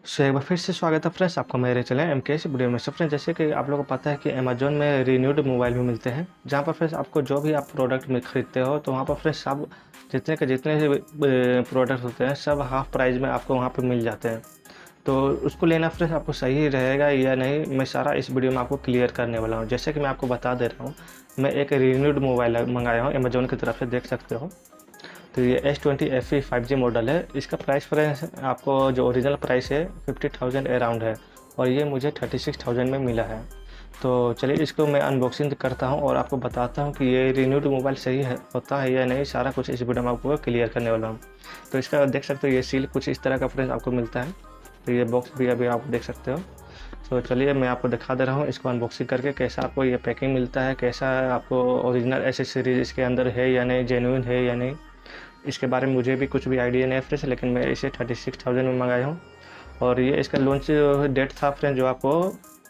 एक बार फिर से स्वागत है फ्रेंड्स आपका मेरे चैनल एम के वीडियो में। सब फ्रेंड्स जैसे कि आप लोगों को पता है कि अमेजोन में रीन्यूड मोबाइल भी मिलते हैं, जहां पर फ्रेंड्स आपको जो भी आप प्रोडक्ट में खरीदते हो तो वहां पर फ्रेंड्स सब जितने प्रोडक्ट होते हैं सब हाफ प्राइस में आपको वहां पर मिल जाते हैं। तो उसको लेना फ्रेंड्स आपको सही रहेगा या नहीं, मैं सारा इस वीडियो में आपको क्लियर करने वाला हूँ। जैसे कि मैं आपको बता दे रहा हूँ, मैं एक रीन्यूड मोबाइल मंगाया हूँ अमेजोन की तरफ से, देख सकते हो। तो ये S20FE 5G मॉडल है। इसका प्राइस फ्रेंड्स आपको जो ओरिजिनल प्राइस है 50,000 अराउंड है, और ये मुझे 36,000 में मिला है। तो चलिए इसको मैं अनबॉक्सिंग करता हूँ और आपको बताता हूँ कि ये रीन्यूड मोबाइल सही है होता है या नहीं। सारा कुछ इस वीडियो में आपको क्लियर करने वाला हूँ। तो इसका देख सकते हो, ये सील कुछ इस तरह का फ्रेंड्स आपको मिलता है। तो ये बॉक्स भी अभी आप देख सकते हो। तो चलिए मैं आपको दिखा दे रहा हूँ इसको अनबॉक्सिंग करके, कैसा आपको ये पैकिंग मिलता है, कैसा आपको ओरिजिनल एसेसरीज इसके अंदर है या नहीं, जेन्युइन है या नहीं। इसके बारे में मुझे भी कुछ भी आइडिया नहीं है फ्रेंड्स, लेकिन मैं इसे 36,000 में मंगाया हूँ। और ये इसका लॉन्च डेट था फ्रेंड्स जो आपको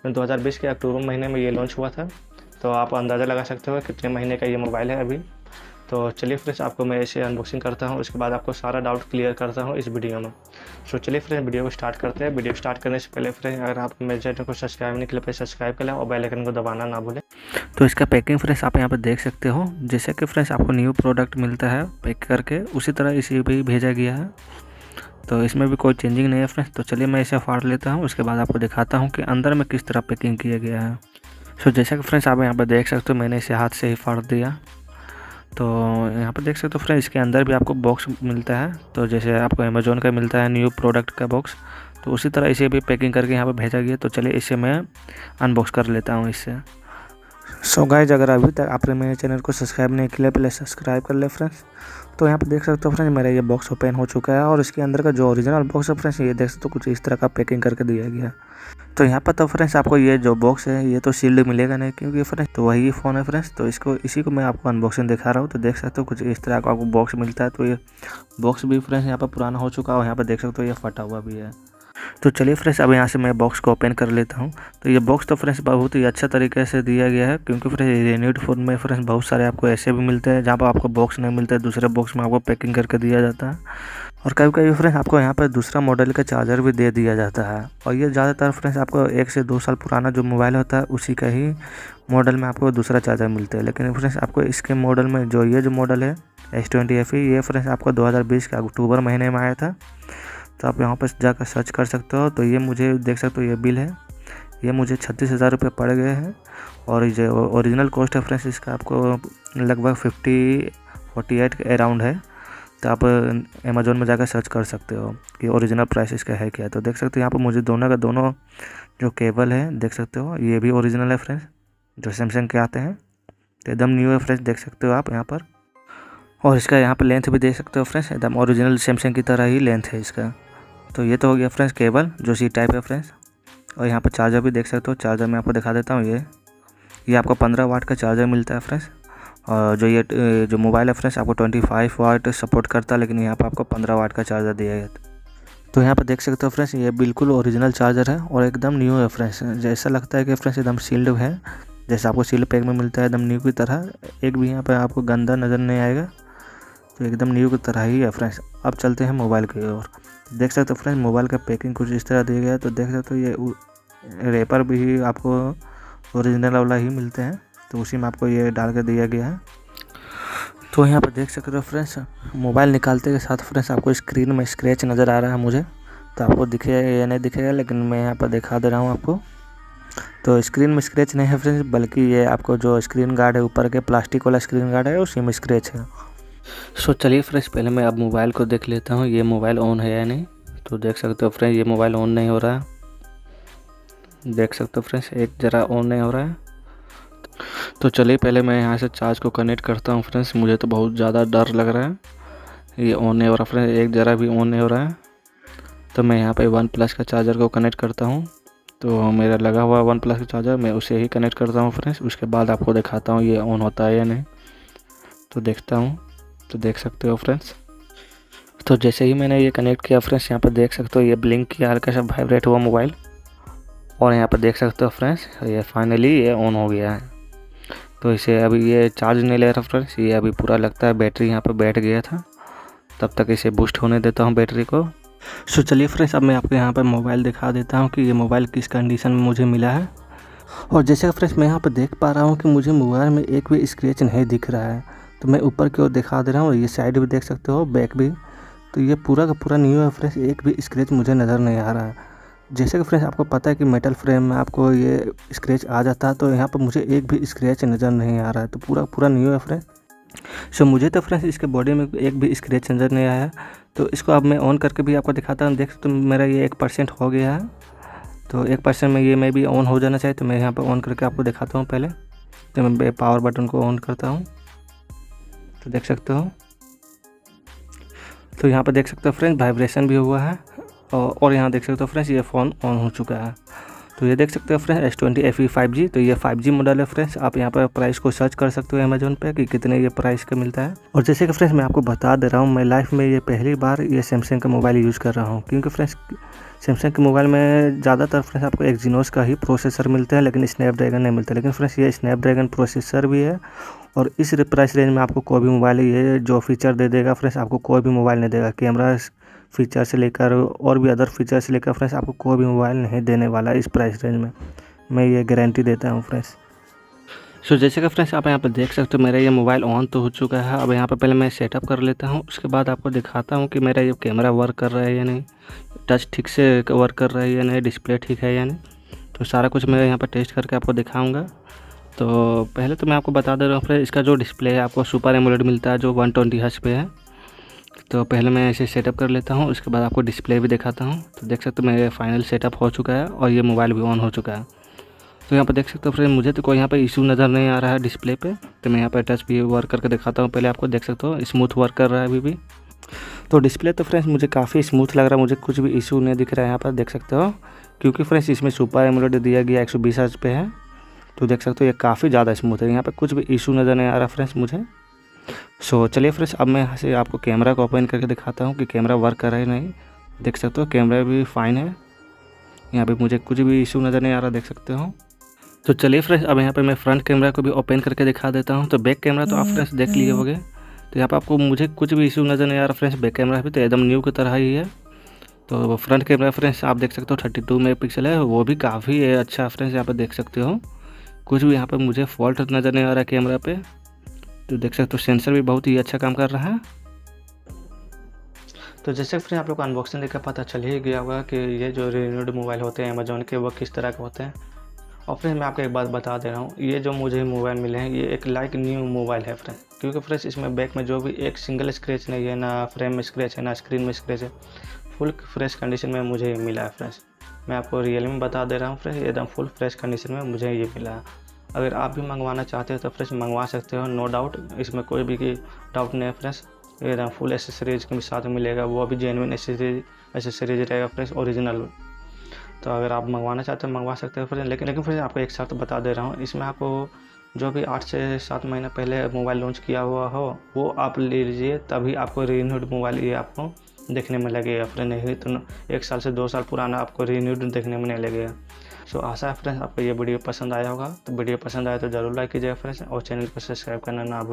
2020 के अक्टूबर महीने में ये लॉन्च हुआ था। तो आप अंदाज़ा लगा सकते हो कितने महीने का ये मोबाइल है अभी। तो चलिए फ्रेंड्स आपको मैं इसे अनबॉक्सिंग करता हूँ, उसके बाद आपको सारा डाउट क्लियर करता हूँ इस वीडियो में। सो चलिए फ्रेंड्स वीडियो को स्टार्ट करते हैं। वीडियो स्टार्ट करने से पहले फ्रेंड्स अगर आप मेरे चैनल को सब्सक्राइब नहीं किया, सब्सक्राइब कर लें और बेल आइकन को दबाना ना भूलें। तो इसका पैकिंग फ्रेंड्स आप यहाँ पर देख सकते हो। जैसे कि फ्रेंड्स आपको न्यू प्रोडक्ट मिलता है पैक करके, उसी तरह इसे भी भेजा गया है। तो इसमें भी कोई चेंजिंग नहीं है फ्रेंड्स। तो चलिए मैं इसे फाड़ लेता हूँ, उसके बाद आपको दिखाता हूँ कि अंदर में किस तरह पैकिंग किया गया है। सो जैसा कि फ्रेंड्स आप यहाँ पर देख सकते हो, मैंने इसे हाथ से ही फाड़ दिया। तो यहाँ पर देख सकते हो फ्रेंड्स, इसके अंदर भी आपको बॉक्स मिलता है। तो जैसे आपको अमेजोन का मिलता है न्यू प्रोडक्ट का बॉक्स, तो उसी तरह इसे भी पैकिंग करके यहाँ पर भेजा गया। तो चलिए इसे मैं अनबॉक्स कर लेता हूँ इससे। सो गाइज, अगर अभी तक आपने मेरे चैनल को सब्सक्राइब नहीं किया, पहले सब्सक्राइब कर ले फ्रेंड्स। तो यहाँ पर देख सकते हो फ्रेंड्स, मेरा ये बॉक्स ओपन हो चुका है और इसके अंदर का जो ओरिजिनल बॉक्स है फ्रेंड्स, ये देख सकते हो कुछ इस तरह का पैकिंग करके दिया गया है। तो यहाँ पर तो फ्रेंड्स आपको ये जो बॉक्स है ये तो सील्ड मिलेगा नहीं, क्योंकि फ्रेंड्स तो वही फ़ोन है फ्रेंड्स। तो इसी को मैं आपको अनबॉक्सिंग दिखा रहा हूँ। तो देख सकते हो कुछ इस तरह का आपको बॉक्स मिलता है। तो ये बॉक्स भी फ्रेंड्स यहाँ पर पुराना हो चुका है और यहाँ पर देख सकते हो ये फटा हुआ भी है। तो चलिए फ्रेंड्स अब यहाँ से मैं बॉक्स को ओपन कर लेता हूँ। तो ये बॉक्स तो फ्रेंड्स बहुत ही अच्छा तरीके से दिया गया है, क्योंकि फ्रेंड्स रीन्यूड फ़ोन में फ्रेंड्स बहुत सारे आपको ऐसे भी मिलते हैं जहाँ पर आपको बॉक्स नहीं मिलता है, दूसरे बॉक्स में आपको पैकिंग करके दिया जाता है। और कभी कभी फ्रेंड्स आपको यहाँ पर दूसरा मॉडल का चार्जर भी दे दिया जाता है। और ये ज़्यादातर फ्रेंड्स आपको 1 से 2 साल पुराना जो मोबाइल होता है उसी का ही मॉडल में आपको दूसरा चार्जर मिलता है। लेकिन फ्रेंड्स आपको इसके मॉडल में जो मॉडल है S20FE, ये फ्रेंड्स आपको 2020 के अक्टूबर महीने में आया था। तो आप यहाँ पर जाकर सर्च कर सकते हो। तो ये मुझे देख सकते हो ये बिल है, ये मुझे 36,000 रुपये पड़ गए हैं। और जो ओरिजिनल कॉस्ट है फ्रेंड्स इसका आपको लगभग 48 के अराउंड है। तो आप अमेजोन में जाकर सर्च कर सकते हो कि ओरिजिनल प्राइस इसका है क्या। तो देख सकते हो यहाँ पर मुझे दोनों जो केबल है देख सकते हो, ये भी ओरिजिनल है फ्रेंड्स, जो सैमसंग के आते हैं। तो एकदम न्यू है फ्रेंड्स, देख सकते हो आप यहाँ पर। और इसका यहाँ पर लेंथ भी देख सकते हो फ्रेंड्स, एकदम ओरिजिनल सैमसंग की तरह ही लेंथ है इसका। तो ये तो हो गया फ्रेंड्स केबल जो सी टाइप है फ्रेंड्स। और यहाँ पर चार्जर भी देख सकते हो। चार्जर मैं आपको दिखा देता हूँ। ये आपको 15 वाट का चार्जर मिलता है फ्रेंड्स। और जो मोबाइल है फ्रेंड्स आपको 25 वाट सपोर्ट करता है, लेकिन यहाँ पर आपको 15 वाट का चार्जर दिया गया। तो यहाँ पर देख सकते हो फ्रेंड्स, ये बिल्कुल ओरिजिनल चार्जर है और एकदम न्यू है फ्रेंड्स। जैसा लगता है कि फ्रेंड्स एकदम सील्ड है, जैसे आपको सील्ड पैक में मिलता है एकदम न्यू की तरह। एक भी यहाँ पर आपको गंदा नज़र नहीं आएगा। तो एकदम न्यू की तरह ही है फ्रेंड्स। अब चलते हैं मोबाइल की ओर। देख सकते हो फ्रेंड्स मोबाइल का पैकिंग कुछ इस तरह दिया गया है। तो देख सकते हो ये रेपर भी आपको ओरिजिनल वाला ही मिलते हैं, तो उसी में आपको ये डाल के दिया गया है। तो यहाँ पर देख सकते हो फ्रेंड्स, मोबाइल निकालते के साथ फ्रेंड्स आपको स्क्रीन में स्क्रैच नज़र आ रहा है मुझे। तो आपको दिखेगा या नहीं दिखेगा, लेकिन मैं यहाँ पर दिखा दे रहा हूँ आपको। तो स्क्रीन में स्क्रैच नहीं है फ्रेंड्स, बल्कि ये आपको जो स्क्रीन गार्ड है ऊपर के प्लास्टिक वाला स्क्रीन गार्ड है उसी में स्क्रैच है। सो चलिए फ्रेंड्स पहले मैं अब मोबाइल को देख लेता हूँ ये मोबाइल ऑन है या नहीं। तो देख सकते हो फ्रेंड्स ये मोबाइल ऑन नहीं हो रहा है। देख सकते हो फ्रेंड्स एक ज़रा ऑन नहीं हो रहा है। तो चलिए पहले मैं यहाँ से चार्ज को कनेक्ट करता हूँ फ्रेंड्स। मुझे तो बहुत ज़्यादा डर लग रहा है, ये ऑन नहीं हो रहा फ्रेंड्स, एक ज़रा भी ऑन नहीं हो रहा है। तो मैं यहाँ पे OnePlus का चार्जर को कनेक्ट करता हूँ। तो मेरा लगा हुआ OnePlus का चार्जर, मैं उसे ही कनेक्ट करता हूँ फ्रेंड्स। उसके बाद आपको दिखाता हूँ ये ऑन होता है या नहीं। तो देखता हूँ। तो देख सकते हो फ्रेंड्स, तो जैसे ही मैंने ये कनेक्ट किया फ्रेंड्स, यहाँ पर देख सकते हो ये ब्लिंक किया, हल्का सा वाइब्रेट हुआ मोबाइल। और यहाँ पर देख सकते हो फ्रेंड्स ये फाइनली ये ऑन हो गया है। तो इसे अभी ये चार्ज नहीं ले रहा फ्रेंड्स, ये अभी पूरा लगता है बैटरी यहाँ पर बैठ गया था। तब तक इसे बूस्ट होने देता हूँ बैटरी को। सो चलिए फ्रेंड्स, अब मैं आपको यहाँ पर मोबाइल दिखा देता हूँ कि ये मोबाइल किस कंडीशन में मुझे मिला है। और जैसे कि फ्रेंड्स मैं यहाँ पर देख पा रहा हूँ कि मुझे मोबाइल में एक भी स्क्रैच नहीं दिख रहा है। तो मैं ऊपर की ओर दिखा दे रहा हूँ, ये साइड भी देख सकते हो, बैक भी। तो ये पूरा का पूरा न्यू है फ्रेंड्स, एक भी स्क्रैच मुझे नज़र नहीं आ रहा है। जैसे कि फ्रेंड्स आपको पता है कि मेटल फ्रेम में आपको ये स्क्रैच आ जाता है, तो यहाँ पर मुझे एक भी स्क्रैच नज़र नहीं आ रहा है। तो पूरा पूरा न्यू है फ्रेंड्स। सो मुझे तो फ्रेंड्स इसके बॉडी में एक भी स्क्रैच नज़र नहीं आया है। तो इसको अब मैं ऑन करके भी आपको दिखाता हूँ। देख सकते हो मेरा ये 1% हो गया है। तो 1% में ये मैं भी ऑन हो जाना चाहिए। तो मैं यहाँ पर ऑन करके आपको दिखाता हूँ। पहले तो मैं पावर बटन को ऑन करता हूँ, तो देख सकते हो। तो यहाँ पर देख सकते हो फ्रेंड्स वाइब्रेशन भी हुआ है, और यहाँ देख सकते हो फ्रेंड्स ये फ़ोन ऑन हो चुका है। तो ये देख सकते हो फ्रेंड्स S20FE 5G। तो ये 5G मॉडल है फ्रेंड्स। आप यहाँ पर प्राइस को सर्च कर सकते हो अमेजोन पे कि कितने ये प्राइस का मिलता है। और जैसे कि फ्रेंड्स मैं आपको बता दे रहा हूँ, मैं लाइफ में ये पहली बार ये सैमसंग का मोबाइल यूज़ कर रहा हूँ। क्योंकि फ्रेंड्स सैमसंग के मोबाइल में ज़्यादातर फ्रेंड्स आपको एक्जीनोस का ही प्रोसेसर मिलता है, लेकिन स्नैपड्रैगन नहीं मिलता। लेकिन फ्रेंड्स ये स्नैपड्रैगन प्रोसेसर भी है, और इस प्राइस रेंज में आपको कोई भी मोबाइल ये जो फीचर दे देगा फ्रेंड्स, आपको कोई भी मोबाइल नहीं देगा। कैमरा फीचर से लेकर और भी अदर फीचर से लेकर फ्रेंड्स आपको कोई भी मोबाइल नहीं देने वाला है इस प्राइस रेंज में। मैं ये गारंटी देता हूँ फ्रेंड्स। सो जैसे कि फ्रेंड्स आप यहाँ पर देख सकते हो, मेरा ये मोबाइल ऑन तो हो चुका है। अब यहाँ पर पहले मैं सेटअप कर लेता हूँ, उसके बाद आपको दिखाता हूँ कि मेरा ये कैमरा वर्क कर रहा है या नहीं, टच ठीक से वर्क कर रहा है या नहीं, डिस्प्ले ठीक है या नहीं। तो सारा कुछ मैं यहाँ पर टेस्ट करके आपको दिखाऊँगा। तो पहले तो मैं आपको बता दे रहा हूँ फ्रेंड्स, इसका जो डिस्प्ले है आपको सुपर एमोलेड मिलता है जो 120 हर्ट्ज पे है। तो पहले मैं इसे सेटअप कर लेता हूँ, उसके बाद आपको डिस्प्ले भी दिखाता हूँ। तो देख सकते हो मेरा फाइनल सेटअप हो चुका है और ये मोबाइल भी ऑन हो चुका है। तो यहाँ पर देख सकते हो फ्रेंड, मुझे तो कोई यहाँ पर इशू नज़र नहीं आ रहा है डिस्प्ले पे। तो मैं यहाँ पर टच भी वर्क करके दिखाता हूँ। पहले आपको देख सकते हो स्मूथ वर्क कर रहा है अभी भी। तो डिस्प्ले तो फ्रेंड्स मुझे काफ़ी स्मूथ लग रहा है, मुझे कुछ भी इशू नहीं दिख रहा है यहाँ पर, देख सकते हो। क्योंकि फ्रेंड्स इसमें सुपर एमोलेड दिया गया 120 हर्ट्ज पे है। तो देख सकते हो ये काफ़ी ज़्यादा स्मूथ है, यहाँ पर कुछ भी इशू नज़र नहीं आ रहा फ्रेंड्स मुझे। सो चलिए फ्रेंड्स, अब मैं यहाँ से आपको कैमरा को ओपन करके दिखाता हूँ कि कैमरा वर्क कर रहा है नहीं। देख सकते हो कैमरा भी फाइन है, यहाँ पे मुझे कुछ भी इशू नज़र नहीं आ रहा, देख सकते हो। तो चलिए फ्रेंड्स, अब यहाँ पे मैं फ्रंट कैमरा को भी ओपन करके दिखा देता हूँ। तो बैक कैमरा तो आप फ्रेंड्स देख लिए होंगे। तो यहाँ पर आपको मुझे कुछ भी इशू नज़र नहीं आ रहा फ्रेंड्स। बैक कैमरा भी तो एकदम न्यू की तरह ही है। तो फ्रंट कैमरा फ्रेंड्स आप देख सकते हो 32 मेगापिक्सल है, वो भी काफ़ी अच्छा फ्रेंड्स, यहाँ पर देख सकते हो। कुछ भी यहाँ पर मुझे फॉल्ट नज़र नहीं आ रहा कैमरा पे। तो देख सकते हो सेंसर भी बहुत ही अच्छा काम कर रहा है। तो जैसे फ्रेंड आप लोग को अनबॉक्सिंग देखकर पता चल ही गया होगा कि ये जो रिन्यूड मोबाइल होते हैं अमेजोन के, वो किस तरह के होते हैं। और फ्रेंड मैं आपको एक बात बता दे रहा हूँ, ये जो मुझे मोबाइल मिले हैं ये एक लाइक न्यू मोबाइल है फ्रेंड। क्योंकि फ्रेंड्स इसमें बैक में जो भी एक सिंगल स्क्रैच नहीं है, ना फ्रेम में स्क्रैच है, ना स्क्रीन में स्क्रैच है, फुल फ्रेश कंडीशन में मुझे मिला है फ्रेंड्स। मैं आपको रियल में बता दे रहा हूँ फ्रेंड्स, एकदम फुल फ्रेश कंडीशन में मुझे ये मिला है। अगर आप भी मंगवाना चाहते हो तो फ्रेंड्स मंगवा सकते हो, नो डाउट, इसमें कोई भी डाउट नहीं है फ्रेंड्स। एकदम फुल एसेसरीज के साथ मिलेगा, वो भी जेन्युइन एसेसरीज रहेगा फ्रेंड्स, ओरिजिनल। तो अगर आप मंगवाना चाहते हो मंगवा सकते हो फ्रेंड्स। लेकिन फ्रेंड्स आपको एक शर्त बता दे रहा हूँ, इसमें आपको जो भी 8 से 7 महीना पहले मोबाइल लॉन्च किया हुआ हो वो आप ले लीजिए, तभी आपको रिन्यूड मोबाइल ये आपको देखने में लगेगा फ्रेंड। नहीं तो 1 साल से 2 साल पुराना आपको रिन्यूड देखने में नहीं लगेगा। सो आशा है फ्रेंड्स आपको ये वीडियो पसंद आया होगा। तो वीडियो पसंद आया तो ज़रूर लाइक कीजिएगा फ्रेंड्स, और चैनल को सब्सक्राइब करना ना भूलिए।